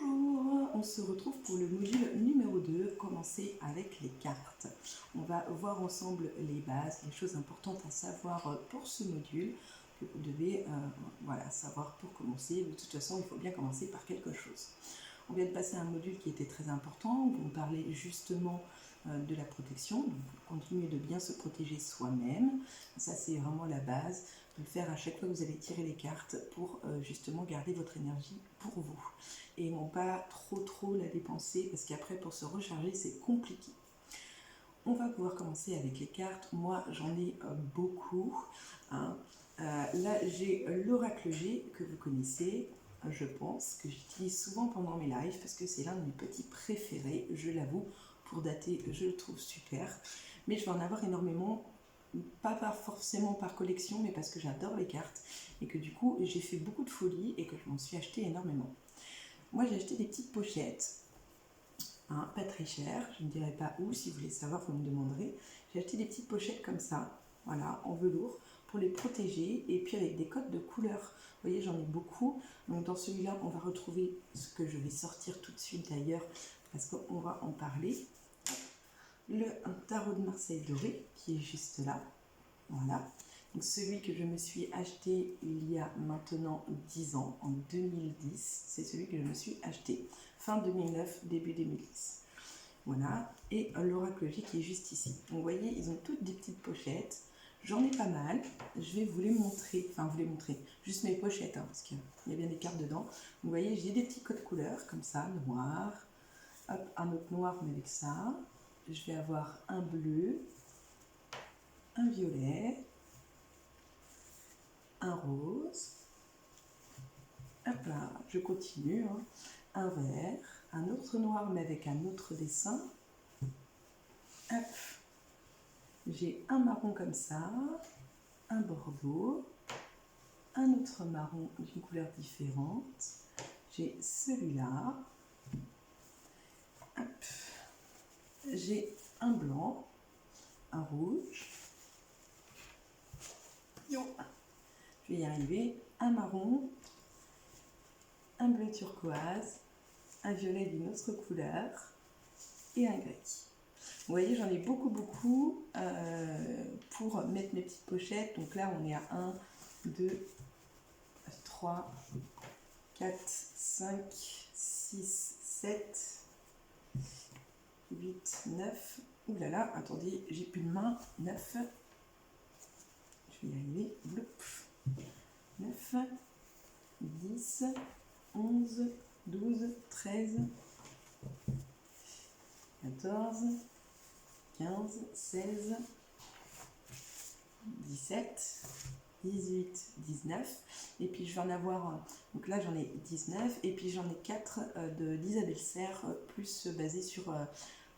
Bonjour, on se retrouve pour le module numéro 2, commencer avec les cartes. On va voir ensemble les bases, les choses importantes à savoir pour ce module que vous devez savoir pour commencer. De toute façon, il faut bien commencer par quelque chose. On vient de passer à un module qui était très important, où on parlait justement de la protection, donc continuer de bien se protéger soi-même. Ça, c'est vraiment la base, de le faire à chaque fois que vous allez tirer les cartes pour justement garder votre énergie pour vous. Et non pas trop la dépenser, parce qu'après, pour se recharger, c'est compliqué. On va pouvoir commencer avec les cartes. Moi, j'en ai beaucoup. Là, j'ai l'oracle G que vous connaissez, je pense, que j'utilise souvent pendant mes lives parce que c'est l'un de mes petits préférés, je l'avoue. Pour dater, je le trouve super. Mais je vais en avoir énormément, pas forcément par collection, mais parce que j'adore les cartes et que du coup, j'ai fait beaucoup de folie et que je m'en suis acheté énormément. Moi, j'ai acheté des petites pochettes. Pas très cher, je ne dirai pas où, si vous voulez savoir, vous me demanderez. J'ai acheté des petites pochettes comme ça, voilà, en velours, pour les protéger, et puis avec des codes de couleurs. Vous voyez, j'en ai beaucoup. Donc dans celui-là, on va retrouver ce que je vais sortir tout de suite d'ailleurs, parce qu'on va en parler. Le tarot de Marseille doré, qui est juste là, voilà. Donc celui que je me suis acheté il y a maintenant 10 ans, en 2010, c'est celui que je me suis acheté. Fin 2009, début 2010. Voilà, et l'oracle G qui est juste ici. Donc vous voyez, ils ont toutes des petites pochettes. J'en ai pas mal. Je vais vous les montrer, juste mes pochettes, parce qu'il y a bien des cartes dedans. Vous voyez, j'ai des petits codes couleurs, comme ça, noir. Hop, un autre noir, mais avec ça. Je vais avoir un bleu, un violet, un rose. Hop là, je continue. Un vert, un autre noir mais avec un autre dessin. Hop. J'ai un marron comme ça, un bordeaux, un autre marron d'une couleur différente. J'ai celui-là. J'ai un blanc, un rouge. Je vais y arriver. Un marron, un bleu turquoise, un violet d'une autre couleur et un gris. Vous voyez, j'en ai beaucoup pour mettre mes petites pochettes. Donc là, on est à 1, 2, 3, 4, 5, 6, 7, 8, 9. Ouh là là, attendez, j'ai plus de main. 9. Je vais y arriver. 9, 10, 11, 12, 13, 14, 15, 16, 17, 18, 19. Et puis je vais en avoir, donc là j'en ai 19, et puis j'en ai 4 d'Isabelle Serre, plus basé sur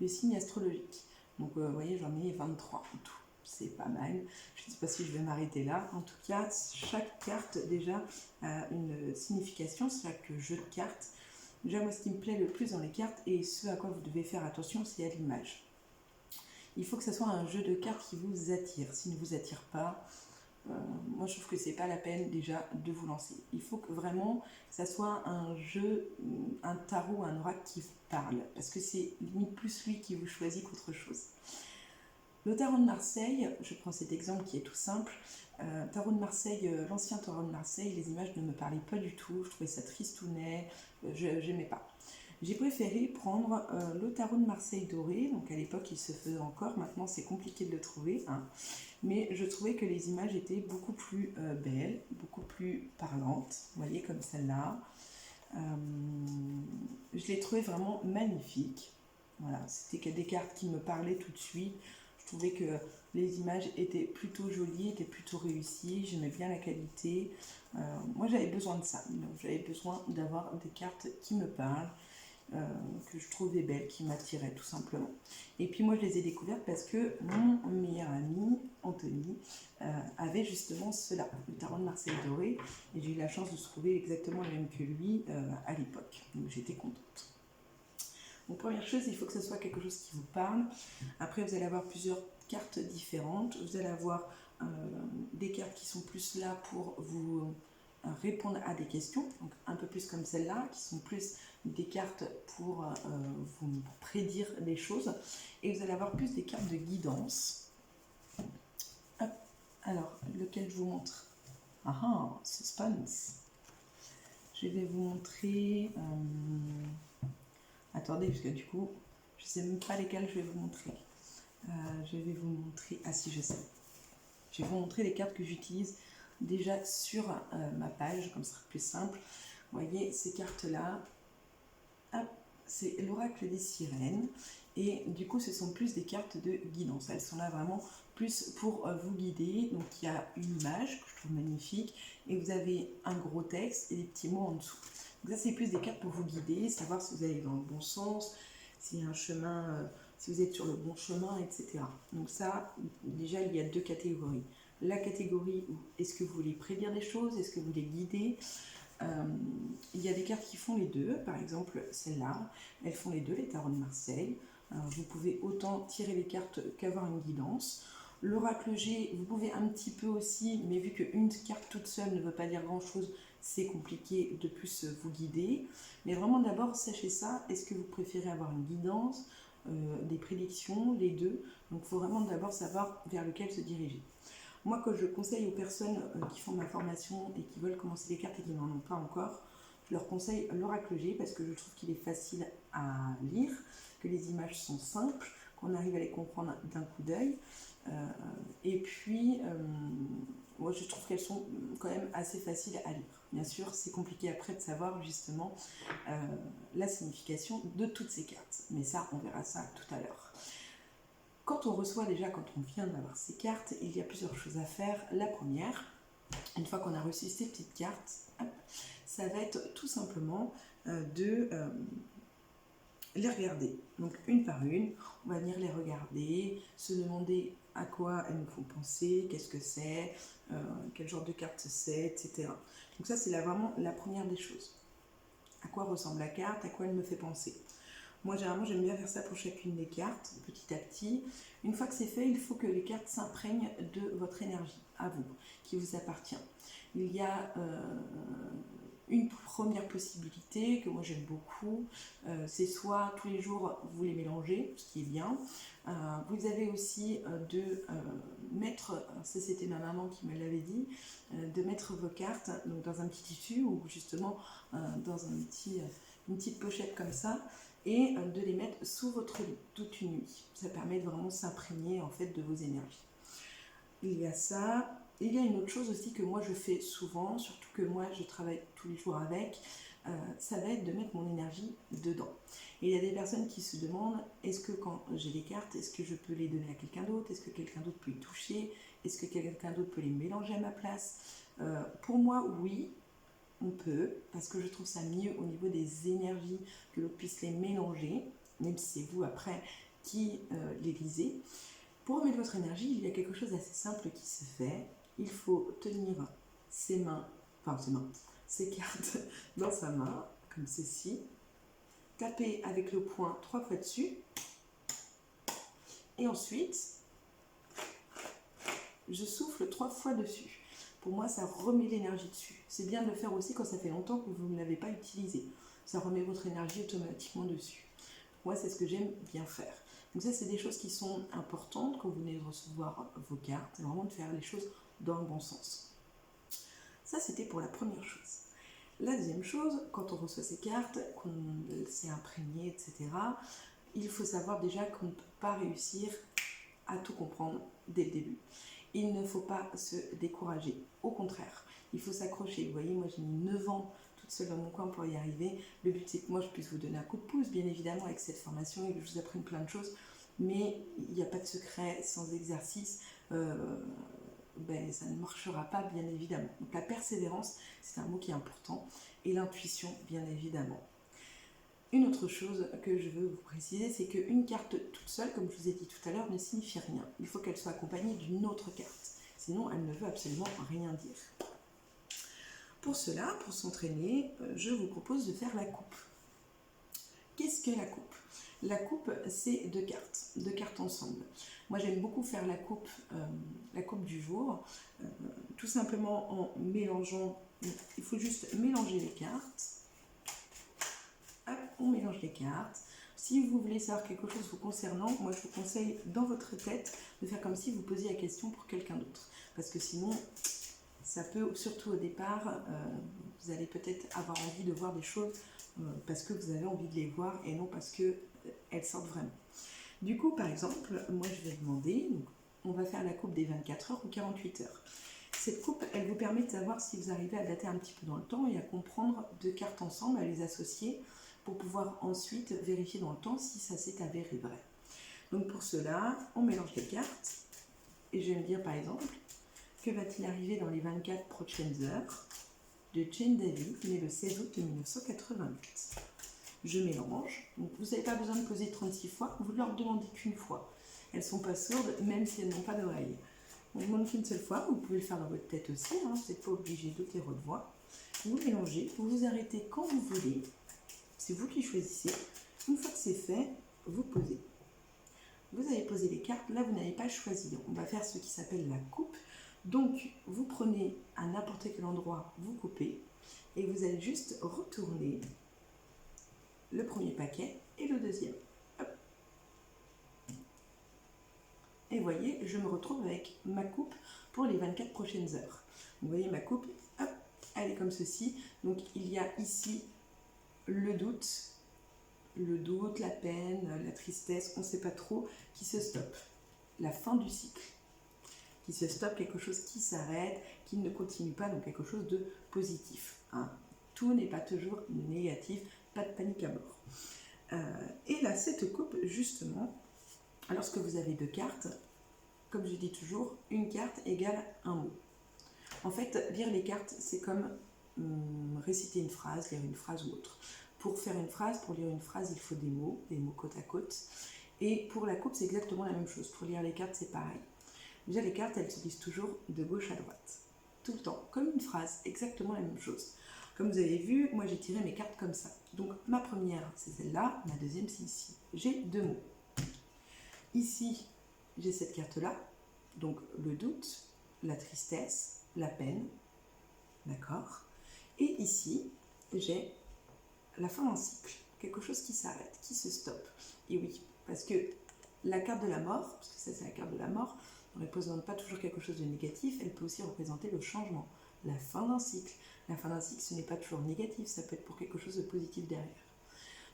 le signe astrologique. Donc vous voyez, j'en ai 23 en tout. C'est pas mal. Je ne sais pas si je vais m'arrêter là. En tout cas, chaque carte déjà a une signification, chaque jeu de cartes. Déjà, moi, ce qui me plaît le plus dans les cartes, et ce à quoi vous devez faire attention, c'est à l'image. Il faut que ce soit un jeu de cartes qui vous attire. S'il ne vous attire pas, moi je trouve que c'est pas la peine déjà de vous lancer. Il faut que vraiment ça soit un jeu, un tarot, un oracle qui vous parle, parce que c'est limite plus lui qui vous choisit qu'autre chose. Le tarot de Marseille, je prends cet exemple qui est tout simple. Tarot de Marseille, l'ancien tarot de Marseille, les images ne me parlaient pas du tout, je trouvais ça tristounet, j'aimais pas. J'ai préféré prendre le tarot de Marseille doré, donc à l'époque il se faisait encore, maintenant c'est compliqué de le trouver, mais je trouvais que les images étaient beaucoup plus belles, beaucoup plus parlantes, vous voyez comme celle-là. Je les trouvais vraiment magnifiques, voilà, c'était des cartes qui me parlaient tout de suite. Je trouvais que les images étaient plutôt jolies, étaient plutôt réussies, j'aimais bien la qualité. Moi j'avais besoin de ça, donc j'avais besoin d'avoir des cartes qui me parlent, que je trouvais belles, qui m'attiraient tout simplement. Et puis moi je les ai découvertes parce que mon meilleur ami, Anthony, avait justement cela, le tarot de Marseille doré, et j'ai eu la chance de trouver exactement le même que lui à l'époque, donc j'étais contente. Donc première chose, il faut que ce soit quelque chose qui vous parle. Après, vous allez avoir plusieurs cartes différentes. Vous allez avoir des cartes qui sont plus là pour vous répondre à des questions, donc un peu plus comme celle-là, qui sont plus des cartes pour vous prédire des choses. Et vous allez avoir plus des cartes de guidance. Hop. Alors, lequel je vous montre? Ah ah, suspense. Je vais vous montrer... Attendez, parce que du coup, je ne sais même pas lesquelles je vais vous montrer. Je vais vous montrer... Ah si, je sais. Je vais vous montrer les cartes que j'utilise déjà sur ma page, comme ça sera plus simple. Vous voyez, ces cartes-là, c'est l'oracle des sirènes. Et du coup, ce sont plus des cartes de guidance. Elles sont là vraiment plus pour vous guider. Donc, il y a une image que je trouve magnifique. Et vous avez un gros texte et des petits mots en dessous. Donc ça, c'est plus des cartes pour vous guider, savoir si vous allez dans le bon sens, s'il y a un chemin, si vous êtes sur le bon chemin, etc. Donc ça, déjà, il y a deux catégories. La catégorie où est-ce que vous voulez prédire des choses, est-ce que vous voulez guider. Il y a des cartes qui font les deux, par exemple celle-là, elles font les deux, les tarots de Marseille. Vous pouvez autant tirer les cartes qu'avoir une guidance. L'oracle G, vous pouvez un petit peu aussi, mais vu qu'une carte toute seule ne veut pas dire grand-chose, c'est compliqué de plus vous guider. Mais vraiment d'abord, sachez ça, est-ce que vous préférez avoir une guidance, des prédictions, les deux. Donc il faut vraiment d'abord savoir vers lequel se diriger. Moi, quand je conseille aux personnes qui font ma formation et qui veulent commencer les cartes et qui n'en ont pas encore, je leur conseille l'oracle G parce que je trouve qu'il est facile à lire, que les images sont simples, qu'on arrive à les comprendre d'un coup d'œil. Et puis, moi, je trouve qu'elles sont quand même assez faciles à lire. Bien sûr, c'est compliqué après de savoir justement la signification de toutes ces cartes. Mais ça, on verra ça tout à l'heure. Quand on reçoit déjà, quand on vient d'avoir ces cartes, il y a plusieurs choses à faire. La première, une fois qu'on a reçu ces petites cartes, ça va être tout simplement de les regarder. Donc une par une, on va venir les regarder, se demander à quoi elles nous font penser, qu'est-ce que c'est, quel genre de carte c'est, etc. Donc ça, c'est vraiment la première des choses. À quoi ressemble la carte, à quoi elle me fait penser. Moi, généralement, j'aime bien faire ça pour chacune des cartes, petit à petit. Une fois que c'est fait, il faut que les cartes s'imprègnent de votre énergie, à vous, qui vous appartient. Il y a une première possibilité que moi j'aime beaucoup, c'est soit tous les jours vous les mélangez, ce qui est bien. Vous avez aussi de mettre, ça c'était ma maman qui me l'avait dit, de mettre vos cartes donc dans un petit tissu ou justement dans une petite pochette comme ça, et de les mettre sous votre lit toute une nuit. Ça permet de vraiment s'imprégner en fait de vos énergies. Il y a ça. Il y a une autre chose aussi que moi je fais souvent, surtout que moi je travaille tous les jours avec, ça va être de mettre mon énergie dedans. Et il y a des personnes qui se demandent, est-ce que quand j'ai des cartes, est-ce que je peux les donner à quelqu'un d'autre? Est-ce que quelqu'un d'autre peut les toucher? Est-ce que quelqu'un d'autre peut les mélanger à ma place? Pour moi, oui. On peut, parce que je trouve ça mieux au niveau des énergies que l'on puisse les mélanger, même si c'est vous après qui les lisez. Pour remettre votre énergie, il y a quelque chose d'assez simple qui se fait. Il faut tenir ses cartes dans sa main, comme ceci, taper avec le poing 3 fois dessus, et ensuite, je souffle 3 fois dessus. Pour moi, ça remet l'énergie dessus. C'est bien de le faire aussi quand ça fait longtemps que vous ne l'avez pas utilisé. Ça remet votre énergie automatiquement dessus. Moi, c'est ce que j'aime bien faire. Donc ça, c'est des choses qui sont importantes quand vous venez de recevoir vos cartes. C'est vraiment de faire les choses dans le bon sens. Ça, c'était pour la première chose. La deuxième chose, quand on reçoit ces cartes, qu'on s'est imprégné, etc., il faut savoir déjà qu'on ne peut pas réussir à tout comprendre dès le début. Il ne faut pas se décourager. Au contraire, il faut s'accrocher. Vous voyez, moi j'ai mis 9 ans toute seule dans mon coin pour y arriver. Le but c'est que moi je puisse vous donner un coup de pouce, bien évidemment, avec cette formation et que je vous apprenne plein de choses. Mais il n'y a pas de secret sans exercice. Ça ne marchera pas, bien évidemment. Donc la persévérance, c'est un mot qui est important. Et l'intuition, bien évidemment. Une autre chose que je veux vous préciser, c'est qu'une carte toute seule, comme je vous ai dit tout à l'heure, ne signifie rien. Il faut qu'elle soit accompagnée d'une autre carte. Sinon, elle ne veut absolument rien dire. Pour cela, pour s'entraîner, je vous propose de faire la coupe. Qu'est-ce que la coupe? La coupe, c'est deux cartes ensemble. Moi, j'aime beaucoup faire la coupe du jour, tout simplement en mélangeant. Il faut juste mélanger les cartes. Hop. on mélange les cartes. Si vous voulez savoir quelque chose vous concernant, moi je vous conseille dans votre tête de faire comme si vous posiez la question pour quelqu'un d'autre. Parce que sinon, ça peut, surtout au départ, vous allez peut-être avoir envie de voir des choses parce que vous avez envie de les voir et non parce qu'elles sortent vraiment. Du coup, par exemple, moi je vais demander, donc, on va faire la coupe des 24 heures ou 48 heures. Cette coupe, elle vous permet de savoir si vous arrivez à dater un petit peu dans le temps et à comprendre deux cartes ensemble, à les associer pour pouvoir ensuite vérifier dans le temps si ça s'est avéré vrai. Donc pour cela, on mélange les cartes et je vais me dire par exemple, que va-t-il arriver dans les 24 prochaines heures de Jane David, née le 16 août 1988. Je mélange, donc vous n'avez pas besoin de poser 36 fois, vous leur demandez qu'une fois. Elles ne sont pas sourdes, même si elles n'ont pas d'oreille. On demande qu'une seule fois, vous pouvez le faire dans votre tête aussi, hein, vous n'êtes pas obligé de les revoir. Vous mélangez, vous vous arrêtez quand vous voulez, c'est vous qui choisissez. Une fois que c'est fait, vous posez. Vous avez posé les cartes, là vous n'avez pas choisi. On va faire ce qui s'appelle la coupe. Donc vous prenez à n'importe quel endroit, vous coupez, et vous allez juste retourner le premier paquet et le deuxième. Hop. Et voyez, je me retrouve avec ma coupe pour les 24 prochaines heures. Vous voyez ma coupe, hop, elle est comme ceci. Donc il y a ici le doute, la peine, la tristesse, on ne sait pas trop, qui se stoppe. La fin du cycle, qui se stoppe, quelque chose qui s'arrête, qui ne continue pas, donc quelque chose de positif. Hein. Tout n'est pas toujours négatif, pas de panique à bord. Et là, cette coupe, justement, lorsque vous avez deux cartes, comme je dis toujours, une carte égale un mot. En fait, lire les cartes, c'est comme réciter une phrase, lire une phrase ou autre. Pour faire une phrase, pour lire une phrase, il faut des mots côte à côte. Et pour la coupe, c'est exactement la même chose. Pour lire les cartes, c'est pareil. Déjà, les cartes, elles se lisent toujours de gauche à droite. Tout le temps, comme une phrase, exactement la même chose. Comme vous avez vu, moi j'ai tiré mes cartes comme ça. Donc ma première, c'est celle-là, ma deuxième, c'est ici. J'ai deux mots. Ici, j'ai cette carte-là, donc le doute, la tristesse, la peine, d'accord. Et ici, j'ai la fin d'un cycle, quelque chose qui s'arrête, qui se stoppe. Et oui, parce que la carte de la mort, parce que ça c'est la carte de la mort, ne représente pas toujours quelque chose de négatif, elle peut aussi représenter le changement, la fin d'un cycle. La fin d'un cycle, ce n'est pas toujours négatif, ça peut être pour quelque chose de positif derrière.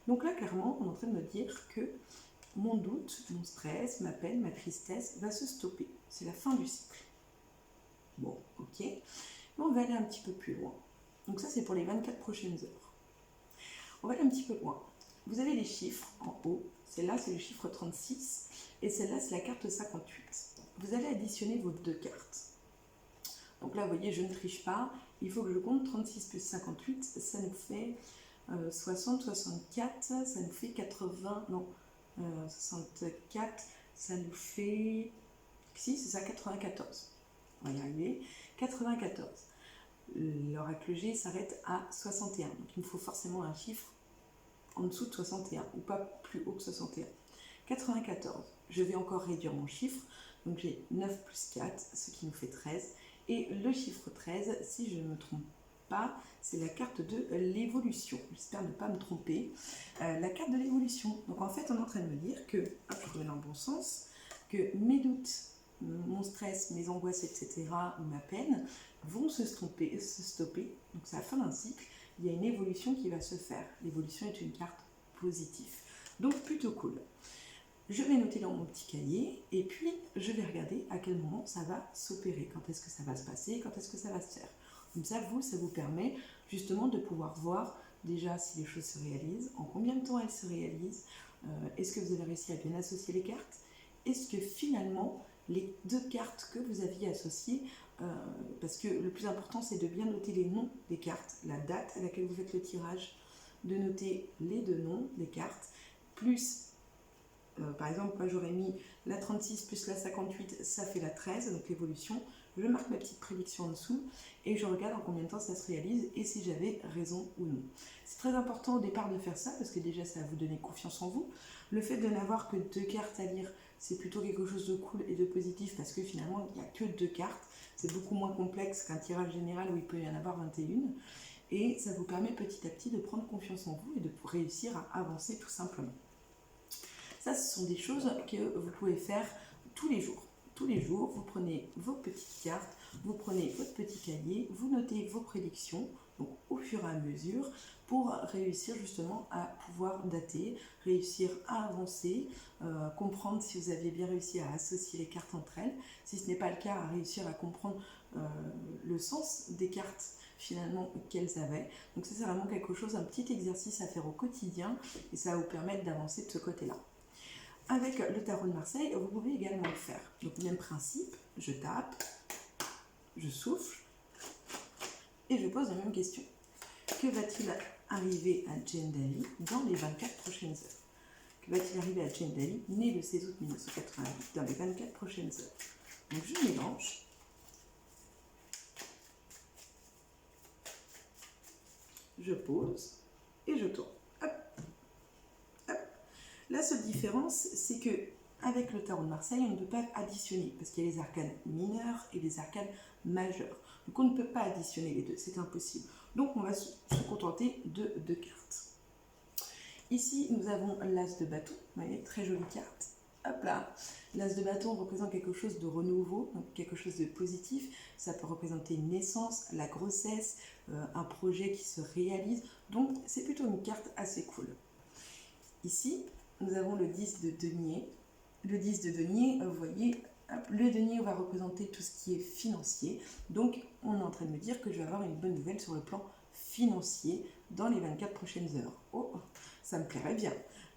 Donc là, clairement, on est en train de me dire que mon doute, mon stress, ma peine, ma tristesse va se stopper. C'est la fin du cycle. Bon, ok. Mais on va aller un petit peu plus loin. Donc ça, c'est pour les 24 prochaines heures. On va aller un petit peu loin. Vous avez les chiffres en haut. Celle-là, c'est le chiffre 36. Et celle-là, c'est la carte 58. Vous allez additionner vos deux cartes. Donc là, vous voyez, je ne triche pas. Il faut que je compte 36 plus 58. Ça nous fait 60, 64. Ça nous fait 80. Non, 64. Ça nous fait... Si, c'est ça, 94. On va y arriver. 94. L'oracle G s'arrête à 61. Donc il me faut forcément un chiffre en dessous de 61 ou pas plus haut que 61. 94. Je vais encore réduire mon chiffre. Donc j'ai 9 plus 4, ce qui nous fait 13. Et le chiffre 13, si je ne me trompe pas, c'est la carte de l'évolution. J'espère ne pas me tromper. La carte de l'évolution. Donc en fait, on est en train de me dire que, hop, je remets dans le bon sens, que mes doutes, mon stress, mes angoisses, etc., ou ma peine, vont se stopper. Donc c'est la fin d'un cycle. Il y a une évolution qui va se faire. L'évolution est une carte positive. Donc plutôt cool. Je vais noter dans mon petit cahier et puis je vais regarder à quel moment ça va s'opérer, quand est-ce que ça va se passer, quand est-ce que ça va se faire. Comme ça, ça vous permet justement de pouvoir voir déjà si les choses se réalisent, en combien de temps elles se réalisent, est-ce que vous avez réussi à bien associer les cartes, est-ce que finalement les deux cartes que vous aviez associées, parce que le plus important c'est de bien noter les noms des cartes, la date à laquelle vous faites le tirage, de noter les deux noms des cartes, plus par exemple, moi j'aurais mis la 36 plus la 58, ça fait la 13, donc l'évolution. Je marque ma petite prédiction en dessous et je regarde en combien de temps ça se réalise et si j'avais raison ou non. C'est très important au départ de faire ça parce que déjà ça va vous donner confiance en vous. Le fait de n'avoir que deux cartes à lire, c'est plutôt quelque chose de cool et de positif parce que finalement il n'y a que deux cartes. C'est beaucoup moins complexe qu'un tirage général où il peut y en avoir 21. et ça vous permet petit à petit de prendre confiance en vous et de réussir à avancer tout simplement. Ça, ce sont des choses que vous pouvez faire tous les jours. Tous les jours, vous prenez vos petites cartes, vous prenez votre petit cahier, vous notez vos prédictions, donc au fur et à mesure, pour réussir justement à pouvoir dater, réussir à avancer, comprendre si vous avez bien réussi à associer les cartes entre elles. Si ce n'est pas le cas, à réussir à comprendre le sens des cartes finalement qu'elles avaient. Donc ça, c'est vraiment quelque chose, un petit exercice à faire au quotidien, et ça va vous permettre d'avancer de ce côté-là. Avec le tarot de Marseille, vous pouvez également le faire. Donc, même principe, je tape, je souffle et je pose la même question. Que va-t-il arriver à Jane Daly dans les 24 prochaines heures? Que va-t-il arriver à Jane Daly, née le 16 août 1988, dans les 24 prochaines heures? Donc, je mélange. Je pose et je tourne. Hop, hop. La seule différence, c'est que avec le tarot de Marseille, on ne peut pas additionner parce qu'il y a les arcanes mineurs et les arcanes majeurs. Donc on ne peut pas additionner les deux, c'est impossible. Donc on va se contenter de 2 cartes. Ici, nous avons l'as de bâton, vous voyez, très jolie carte. Hop là, l'as de bâton représente quelque chose de renouveau, donc quelque chose de positif. Ça peut représenter une naissance, la grossesse, un projet qui se réalise. Donc c'est plutôt une carte assez cool. Ici, nous avons le 10 de denier. Le 10 de denier, vous voyez, le denier va représenter tout ce qui est financier. Donc, on est en train de me dire que je vais avoir une bonne nouvelle sur le plan financier dans les 24 prochaines heures. Oh, ça me plairait bien.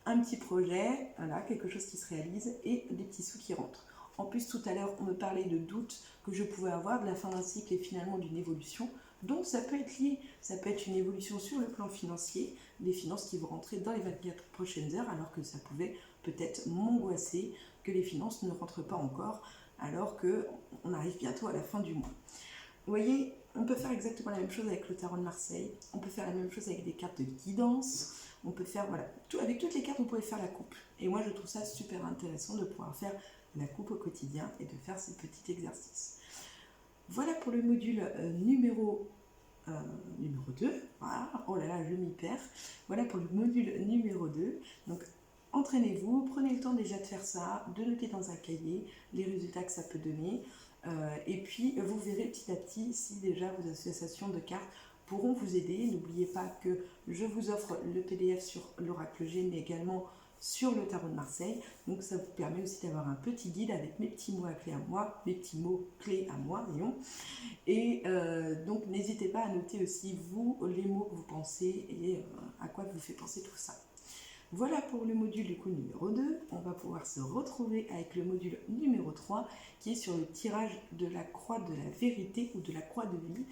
Un petit projet, voilà, quelque chose qui se réalise et des petits sous qui rentrent. En plus, tout à l'heure, on me parlait de doutes que je pouvais avoir de la fin d'un cycle et finalement d'une évolution. Donc, ça peut être lié, ça peut être une évolution sur le plan financier, les finances qui vont rentrer dans les 24 prochaines heures, alors que ça pouvait peut-être m'angoisser que les finances ne rentrent pas encore, alors qu'on arrive bientôt à la fin du mois. Vous voyez, on peut faire exactement la même chose avec le tarot de Marseille, on peut faire la même chose avec des cartes de guidance, on peut faire, voilà, avec toutes les cartes, vous pouvez faire la coupe. Et moi, je trouve ça super intéressant de pouvoir faire la coupe au quotidien et de faire ces petits exercices. Voilà pour le module numéro 2. Voilà. Oh là là, je m'y perds. Voilà pour le module numéro 2. Donc, entraînez-vous, prenez le temps déjà de faire ça, de noter dans un cahier les résultats que ça peut donner. Et puis, vous verrez petit à petit si déjà vos associations de cartes pourront vous aider. N'oubliez pas que je vous offre le PDF sur l'oracle G, mais également sur le tarot de Marseille. Donc ça vous permet aussi d'avoir un petit guide avec mes petits mots clés à moi, mes petits mots clés à moi, voyons. Et donc n'hésitez pas à noter aussi vous les mots que vous pensez et à quoi vous fait penser tout ça. Voilà pour le module du coup numéro 2. On va pouvoir se retrouver avec le module numéro 3 qui est sur le tirage de la croix de la vérité ou de la croix de vie.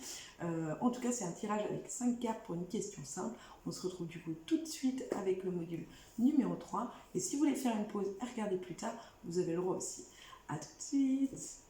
En tout cas, c'est un tirage avec 5 cartes pour une question simple. On se retrouve du coup tout de suite avec le module numéro 3. Et si vous voulez faire une pause et regarder plus tard, vous avez le droit aussi. A tout de suite!